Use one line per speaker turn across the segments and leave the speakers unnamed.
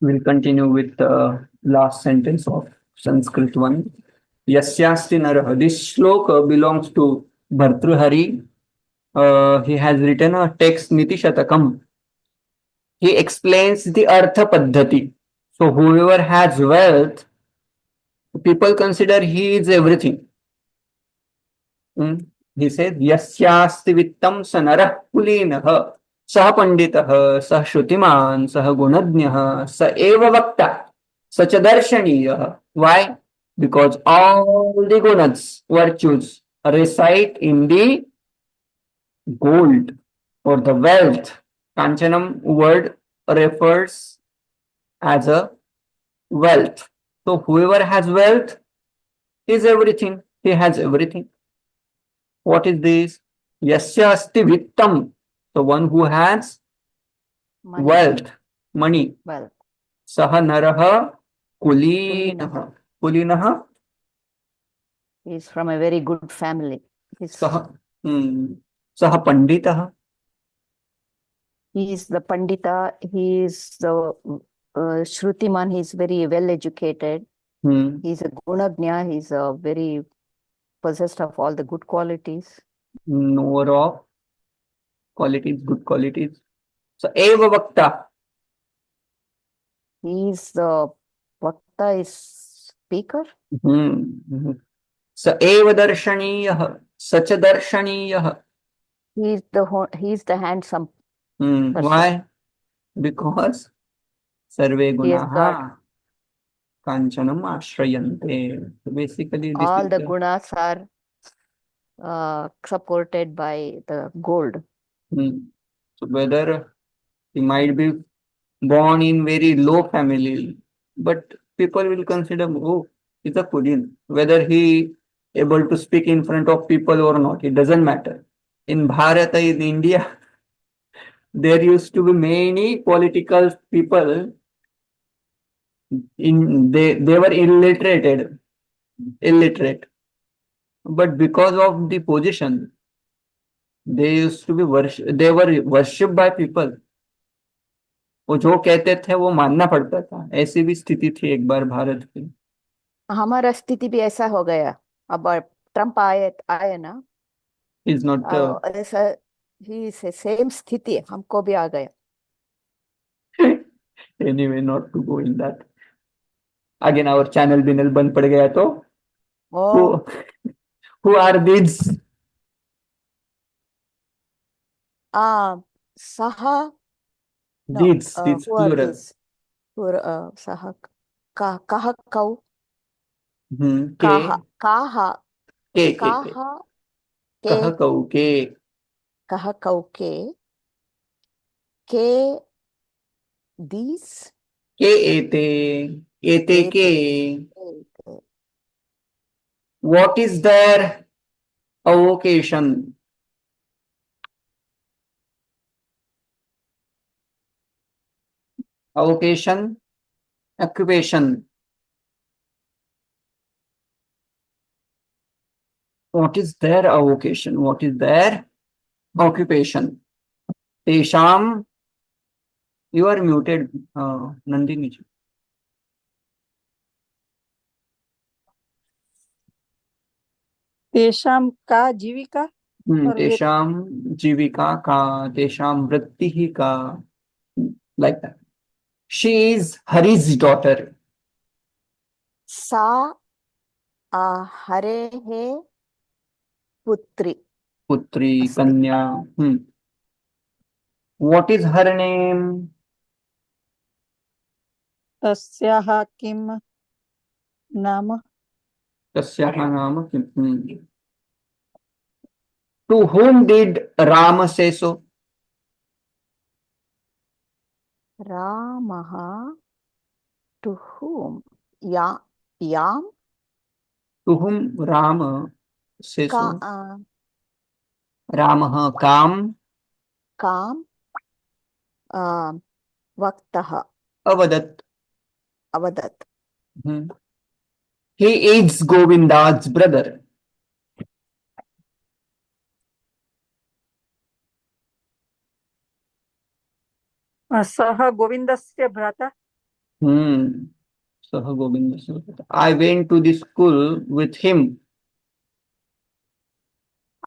We'll continue with the last sentence of Sanskrit one. Yasyasti Naraha. This shloka belongs to Bhartrhari. He has written a text Niti Shatakam. He explains the Artha Paddhati. So whoever has wealth, people consider he is everything. Hmm. He says, Yasyasti Vittam Sanarah Kulinah Sah Panditah Sah Shutiman Sah Gunadnyah Sa Eva Vakta Such a Darshaniya. Why? Because all the gunas, virtues, reside in the gold or the wealth. Kanchanam word refers as a wealth. So whoever has wealth is everything. He has everything. What is this? Yasya asti vittam. The one who has
Money.
wealth, money.
Wealth.
Saha naraha
Kulinaha.
kulinaha. Kulinaha.
He's from a very good family.
Saha. Saha panditaha.
He is the Pandita. He is the Shrutiman. He's very well educated. He's a Gunagnya. He's a very possessed of all the good qualities.
Knower of qualities, good qualities. So eva vakta.
He is the Vakta is speaker.
स एव दर्शनीयः स च दर्शनीयः.
He's the handsome person.
Why? Because survey
He has
गुणाः
got
काञ्चनम् आश्रयन्ते. So basically this
all
is
the gunas are supported by the gold.
So whether he might be born in very low family, but people will consider, oh, he's a Korean. Whether he able to speak in front of people or not, it doesn't matter. In Bharat, in India, there used to be many political people. They were illiterate, but because of the position, they used to be they were worshipped by people. वो जो कहते थे वो मानना पड़ता था. ऐसी भी स्थिति थी एक बार भारत की.
हमारा स्थिति भी ऐसा हो गया. अब ट्रम्प आए ना,
इज नॉट
ऐसा ही से सेम स्थिति हमको भी आ गया.
Anyway not to go in that. Again our channel बिनल बंद पड़ गया तो who are these?
Saha.
These
Who are
plural.
these? Saha. Kaha kau.
के
Kaha. Kaha.
के
Kaha.
कह कऊ के.
Kaha kau के these.
के एते के. What is their avocation? Avocation, occupation. What is their avocation? What is their occupation? Tesham, you are muted, Nandini ji.
तेषां का जीविका
तेषां जीविका का, तेषां वृत्तिः का, like that. She is Hari's daughter.
सा हरेः पुत्री.
Putri, Kanya. What is her name?
तस्याः किं नाम
तस्याः नाम किम्? To whom did Rama say so?
Ramaha. To whom? Yam.
To whom Rama say so? Ramah kam.
Kam. Vaktaha.
Avadat. He is Govinda's brother.
सः गोविन्दस्य भ्राता
हम्म सह Govind, I went to the school with him.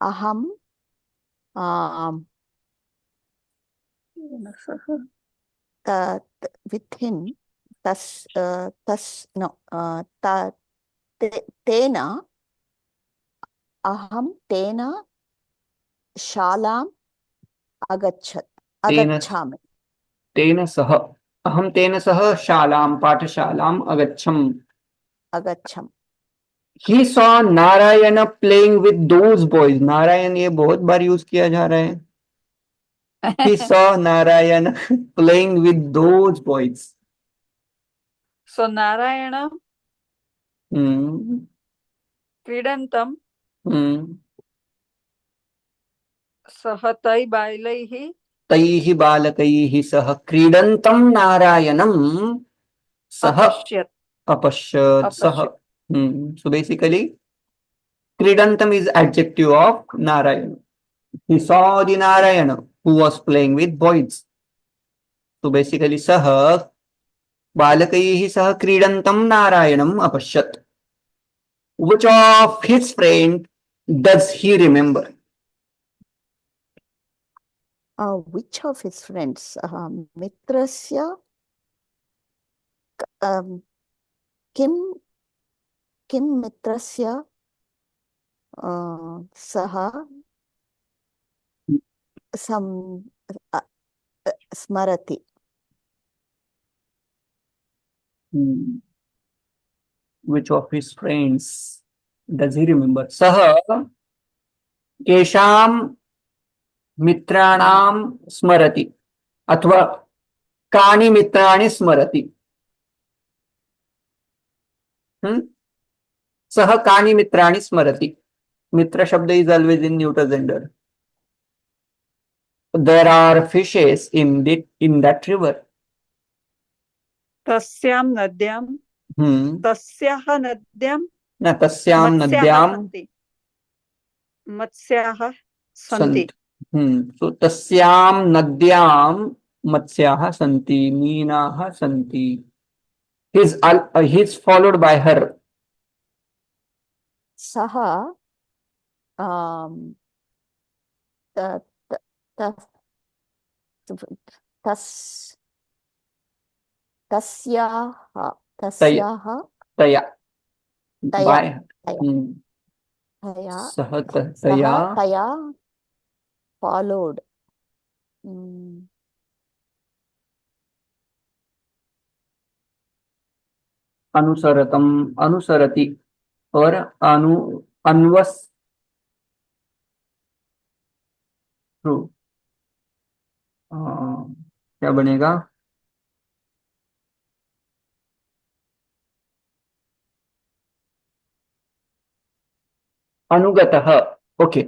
अहम
सः
with him no तेन अहम तेन शालाम्
तेन
अगच्छामि।
तेन सह अहं तेन सह शालां पाठशालाम्
अगच्छम्।
He saw Narayan playing with those boys. Narayan ये बहुत बार यूज किया जा रहा है। He saw Narayan playing with those boys.
So Narayan
hmm
क्रीडन्तं
हम्म
सह तै बालैः
तैः बालकैः सह क्रीडन्तं नारायणं सह
अपश्यत्
अपश्यत् सह।
अपश्यत्
So basically, Kridantam is adjective of Narayana. He saw the Narayana who was playing with boys. So basically, Saha Balakaihi Saha Kridantam Narayanam Apashyat. Which of his friend does he remember?
which of his friends मित्रस्य किं किं मित्रस्य सः स्मरति।
Which of his friends does he remember? Saha Kesham मित्राणाम स्मरति अथवा कानि मित्राणि स्मरति। सह कानि मित्राणि स्मरति। मित्र शब्द is always in neuter gender. There are fishes in that river.
तस्यां नद्यां तस्याः नद्यां
न तस्यां
मत्स्याः
नद्यां
सन्ति मत्स्याः सन्ति।
सन्ति। सो तस्यां नद्यां मत्स्याः सन्ति, मीनाः सन्ति। He's followed by her.
सः त- त- त- तस् तस्याः
तया
तस्याः
तया
तया
बाय
तया तया
सह
सः
तया
तया followed
अनुसरतम अनुसरति और अन्वस थ्रू क्या बनेगा? अनुगतः। ओके,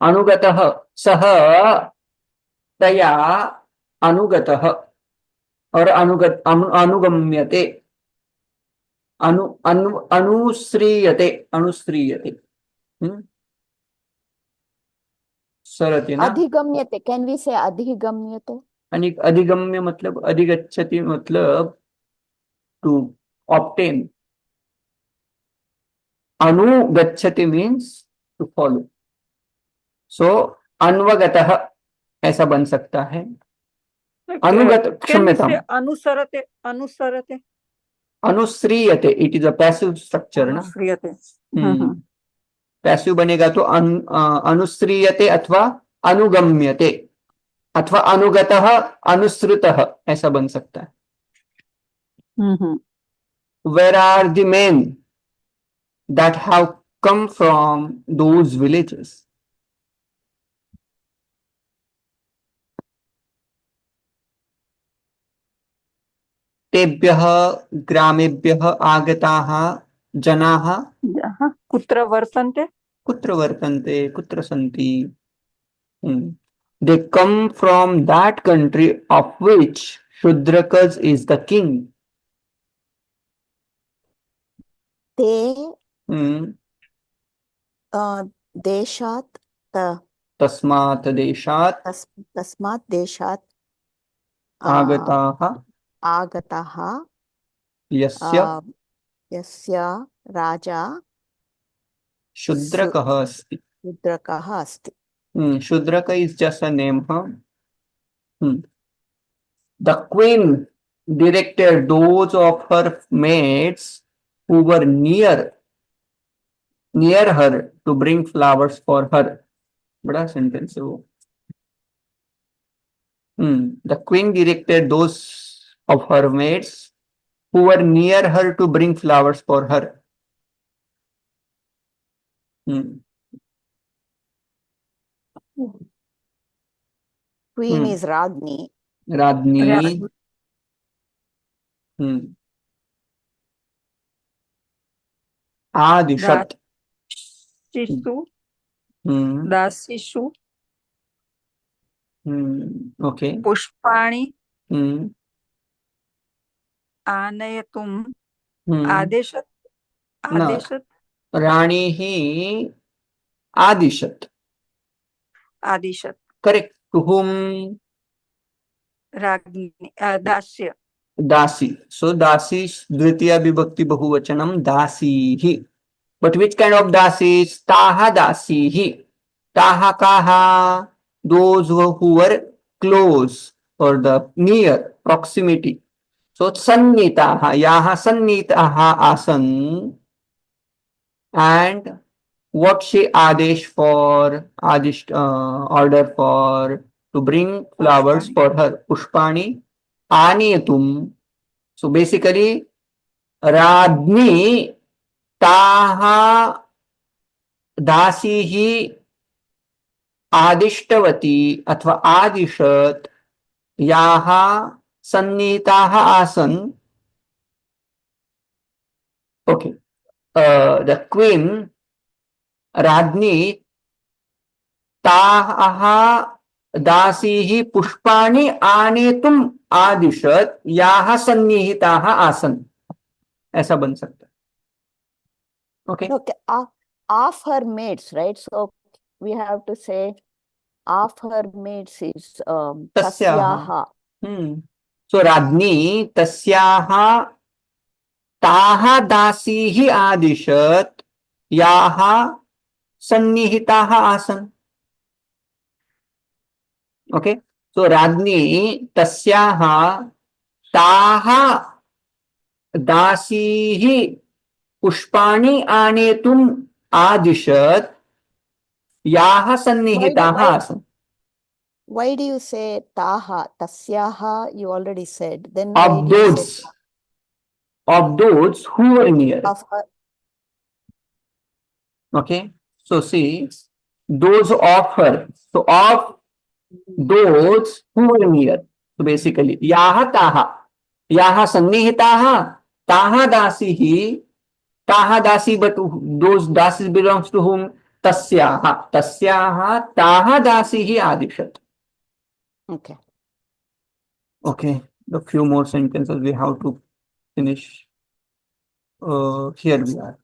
अनुगतः सह तया अनुगतः और अनुगम्यते अनुश्रीयते अनुश्रीयते। सरति ना।
अधिगम्यते। कैन वी से अधिगम्यते?
अधिगम्य मतलब अधिगच्छति मतलब टू ऑब्टेन। अनुगच्छति मीन्स टू फॉलो। सो अन्वगतः ऐसा बन सकता है। अनुगत क्षम्यताम
अनुसरते अनुसरते
अनुश्रीयते it is a passive structure ना।
अनुश्रियते
पैसिव बनेगा तो अनुश्रीयते अथवा अनुगम्यते अथवा अनुगतः अनुसृतः ऐसा बन सकता है। Where are the men that have come from those villages? तेभ्यः ग्रामेभ्यः आगताः जनाः
कुत्र वर्तन्ते
कुत्र वर्तन्ते कुत्र सन्ति। They come from that country of which Shudrakaz is the king.
ते देशात्
तस्मात् देशात्
तस्मात् देशात्
आगताः
आगताः
यस्य
यस्य राजा
शूद्रकः अस्ति.
शूद्रकः अस्ति.
Shudraka is just a name, huh? The queen directed those of her maids who were near her to bring flowers for her. बड़ा sentence है वो. The queen directed those of her maids who were near her to bring flowers for her.
Queen is Ragni.
Radni. आदिशत.
दासीषु
हम्म
दासीषु
okay.
पुष्पाणि
हम्म
आनयतुम्
हम्म न
आदेशत
राणी ही आदिशत.
आदिशत
करेक्ट. To whom?
राज्ञी दास्य
दासी. सो दासी द्वितीय विभक्ति बहुवचनम दासी ही. बट विच काइंड ऑफ दासी? ताहा दासी ही. ताहा काहा? Those who were close or the near proximity. So sannitaha, yaha sannitaha asan. And what she adesh for? Adish order for to bring flowers for her. Pushpani aniyatum. So basically राज्ञी ताः दासीः आदिष्टवती अथवा आदिशत याः सन्नीताः आसन्. ओके. द क्वीन राज्ञी ताः दासीः पुष्पाणि आनेतुम् आदिशत याः सन्निहिताः आसन्. ऐसा बन सकता है. Okay.
Okay. Of her maids, right? So we have to say of her maids is tasyaha.
So राज्ञी तस्याः ताः दासीः आदिशत याः सन्निहिताः आसन्. ओके. सो राज्ञी तस्याः ताः दासीः पुष्पाणि आनेतुम् आदिशत याः सन्निहिताः आसन्.
Why do you say taha? Tasyaha, you already said. Then
Of
why do you say
those who were near.
of her?
Okay. So see, those of her. So of those who were near. So basically, yaha taha. Yaha sannihitaha. Taha dasihi. Taha dasi, but those dasis belongs to whom? Tasyaha. Tasyaha taha dasihi adishat.
Okay.
Okay. A few more sentences we have to finish. Here we are.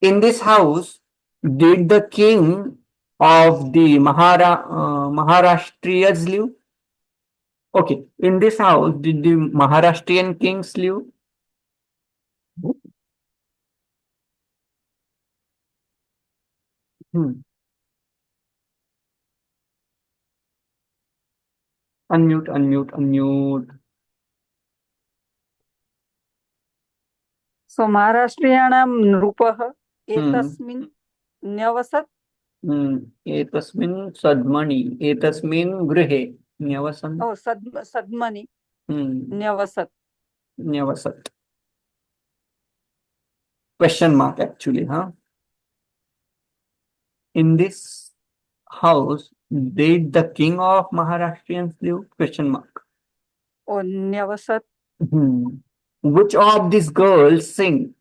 In this house, did the king of the Maharashtriyas live? Okay. In this house, did the Maharashtrian kings live? Unmute.
सो महाराष्ट्रियाणां नृपः एतस्मिन् न्यवसत्
एतस्मिन् सद्मनि एतस्मिन् गृहे न्यवसन्.
सद्मनि न्यवसत्.
Question mark actually, huh? In this house, did the king of Maharashtrians live? Question mark.
न्यवसत्.
Which of these girls sing?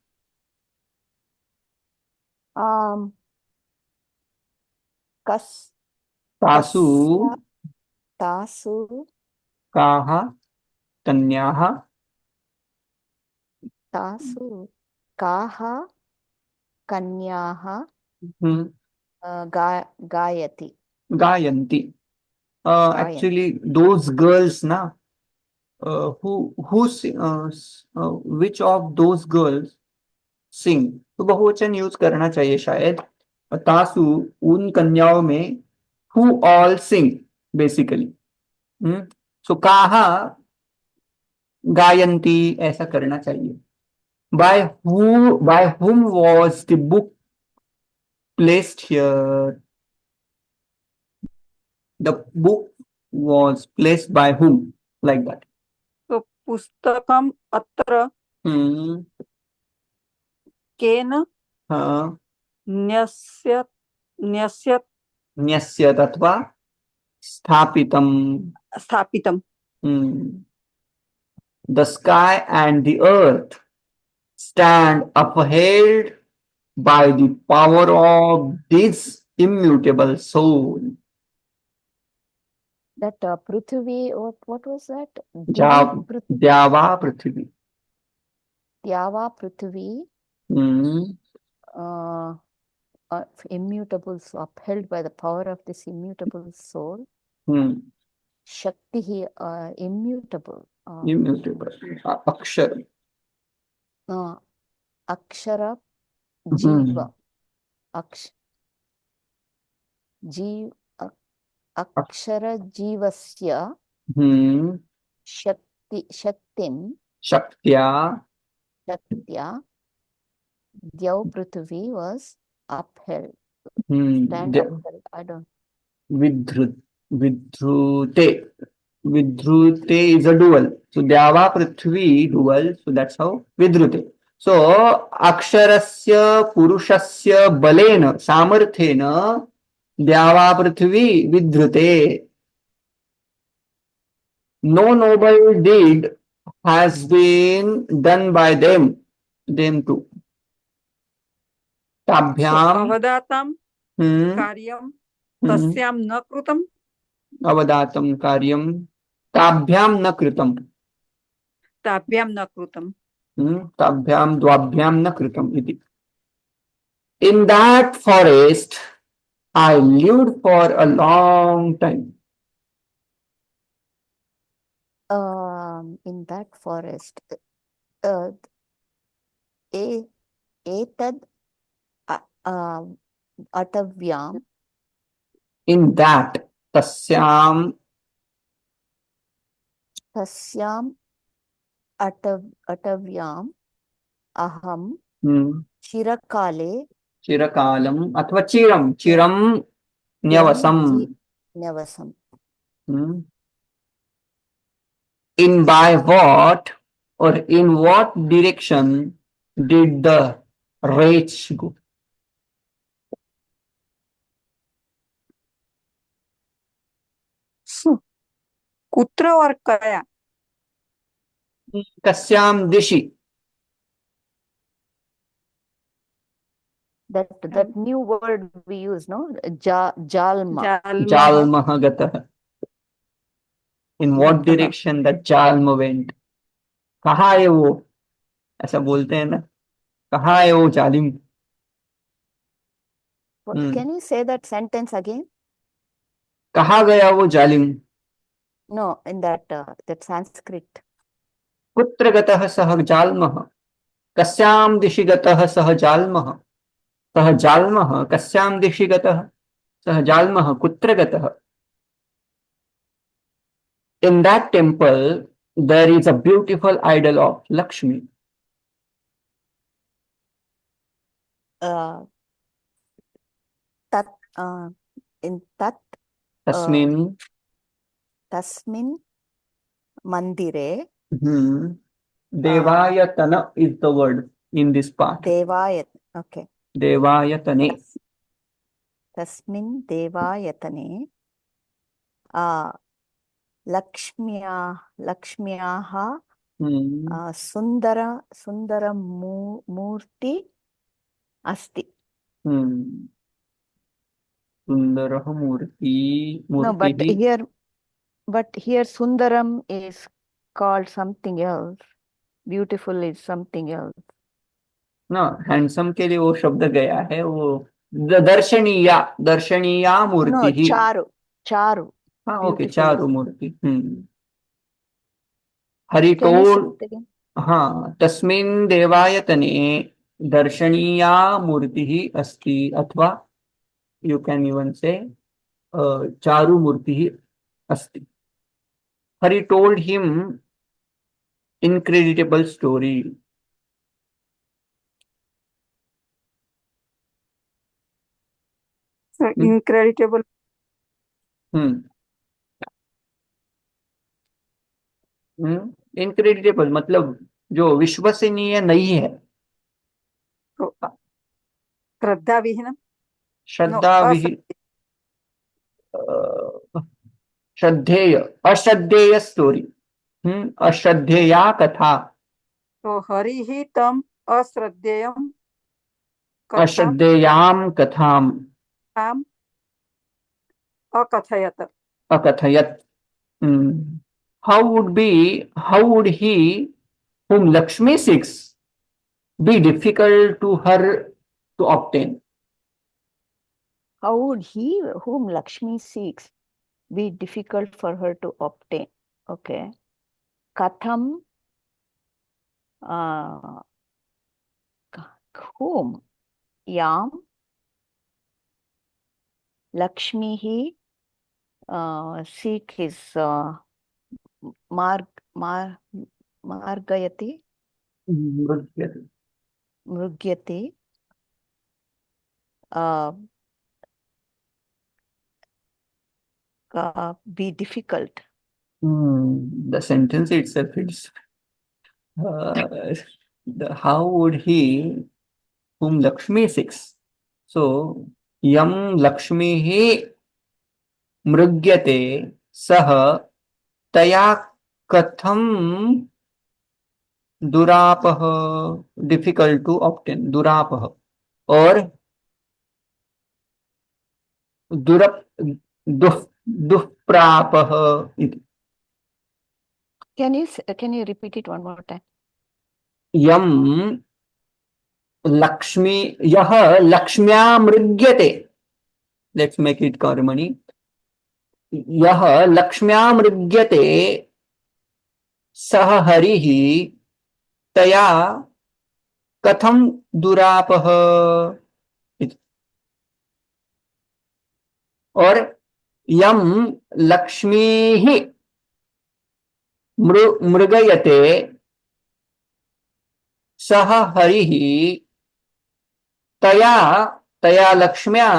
Tasu kaha kanyaha.
Tasu kaha kanyaha gayati.
Gayanti. Actually, those girls, na, which of those girls sing? तो बहुवचन use करना चाहिए शायद. तासु, उन कन्याओं में, who all sing basically. सो काहा गायंती ऐसा करना चाहिए. By whom was the book placed here? The book was placed by whom? Like that.
तो पुस्तकम् अत्र
हम्म.
केन
हाँ.
न्यस्यत् न्यस्यत्
न्यस्यत अथवा स्थापितम.
स्थापितम्.
The sky and the earth stand upheld by the power of this immutable soul.
That Prithvi, what was that?
Dyava Prithvi.
Dyava Prithvi, immutable, so upheld by the power of this immutable soul. Shakti, immutable.
Immutable. Akshara.
Akshara, Jiva. Akshara Jivasya Shaktim
Shaktya
Dyav Prithvi was upheld. Stand upheld. I don't.
Vidhrute. Vidhrute is a dual. So Dyava Prithvi dual. So that's how Vidhrute. So Aksharasya Purushasya Balena Samarthena Dyava Prithvi Vidhrute. No noble deed has been done by them too. Tabhyam.
अवदातं कार्यं तस्यां न कृतम्.
अवदातं कार्यं ताभ्यां न कृतम्.
ताभ्यां न कृतम्.
ताभ्यां द्वाभ्यां न कृतम् इति. In that forest I lived for a long time.
In that forest, etad atavyam.
In that, tasyam
atavyam aham chirakalam
अथवा चिरम न्यवसम. In by what or in what direction did the wretch go?
कुत्र और कया.
कस्याम दिशि.
That new word we use, no? Jalma.
Jalmah gatah. In what direction that jalma went? कहाँ है वो? ऐसा बोलते हैं ना. कहाँ है वो जालिम?
Can you say that sentence again?
कहाँ गया वो जालिम?
No, in that Sanskrit.
कुत्र गतः सः जाल्मः. कस्यां दिशि गतः सः जाल्मः. सः जाल्मः कस्यां दिशि गतः. सः जाल्मः कुत्र गतः. In that temple there is a beautiful idol of Lakshmi.
In that tasmin mandire.
Devayatana is the word in this part.
Okay.
Devayatane.
Tasmin devayatane Lakshmyaha Sundara Murti Asti.
Sundarah Murti.
No, but here Sundaram is called something else. Beautiful is something else.
No, handsome के लिए वो शब्द गया है. वो दर्शनीया मूर्ति ही.
चारु.
हाँ, okay, Charu Murthy. Hari
Can you say
told,
it again?
हाँ, तस्मिन् देवायतने दर्शनीया मूर्तिः अस्ति, अथवा यू कैन इवन से चारु मूर्तिः अस्ति. Hari told him incredible story.
incredible.
Hmm. Incredible मतलब जो विश्वसनीय नहीं है.
तो श्रद्धा विहीन, नो,
श्रद्धा विहि श्रद्धेय, अश्रद्धेय स्टोरी. अश्रद्धेया कथा.
तो हरिः तम अश्रद्धेयं कथाम्
अश्रद्धेयां कथाम
अकथयत.
अकथयत. How would he whom Lakshmi seeks be difficult to her to obtain?
How would he whom Lakshmi seeks be difficult for her to obtain? Okay. Katham, uh, whom? Yam, Lakshmi seek his margayati, mrugyati, be difficult.
The sentence itself is how would he whom Lakshmi seeks. So yam Lakshmi hi मृग्यते सह तया कथम दुरापह, difficult to obtain, दुरापह, और दुरप दुष्प्रापह इति.
Can you repeat it one more time?
यम लक्ष्मी, यह लक्ष्म्या मृग्यते. Let's make it कर्मणि. यह लक्ष्म्या मृग्यते सह हरिः तया कथम दुरापह इति. और यम लक्ष्मीः मृगयते सह हरिः तया लक्ष्म्या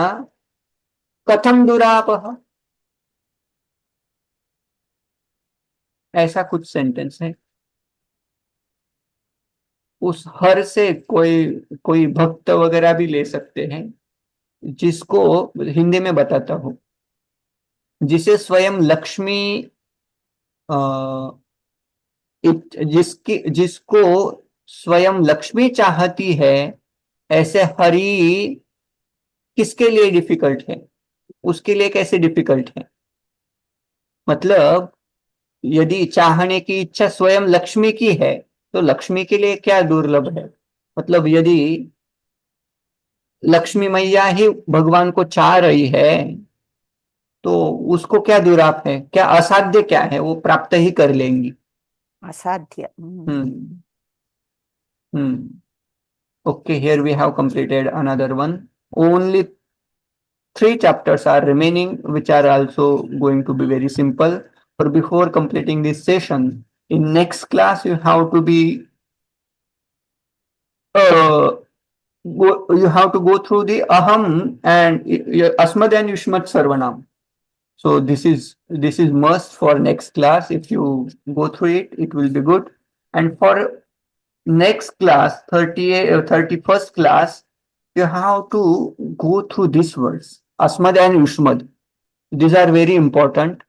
कथम दुरापह. ऐसा कुछ सेंटेंस है. उस हर से कोई भक्त वगैरह भी ले सकते हैं, जिसको हिंदी में बताता हूं, जिसे स्वयं लक्ष्मी जिसको स्वयं लक्ष्मी चाहती है, ऐसे हरि किसके लिए डिफिकल्ट है, उसके लिए कैसे डिफिकल्ट है. मतलब यदि चाहने की इच्छा स्वयं लक्ष्मी की है, तो लक्ष्मी के लिए क्या दुर्लभ है. मतलब यदि लक्ष्मी मैया ही भगवान को चाह रही है, तो उसको क्या दुराप है, क्या असाध्य क्या है, वो प्राप्त ही कर लेंगी.
Asadhya.
Okay, here we have completed another one. Only 3 chapters are remaining, which are also going to be very simple. But before completing this session, in next class you have to be you have to go through the aham and asmad and yushmat sarvanam. So this is must for next class. If you go through it, it will be good. And for next class, 31st class, you have to go through these words, asmad and yushmad. These are very important.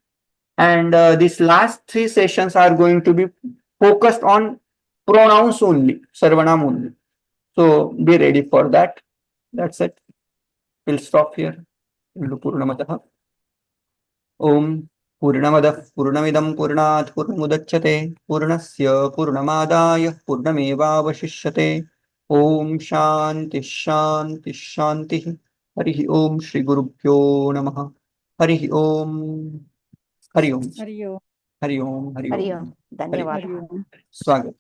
And these last 3 sessions are going to be focused on pronouns only, sarvanam only. So be ready for that. That's it. We'll stop here. Purnamataha. Om Purnamadah Purnamidam Purnat Purnamudachyate Purnasya Purnamadaya Purnamevavashishyate. Om Shanti Shanti Shanti. Harihi Om Shri Gurubhyo Namaha. Harihi Om. Hari Om.
Hari Om.
Hari Om. Hari
Hari
Om.
Om. ಧನ್ಯವಾದ.
हरि ओम.
स्वागत.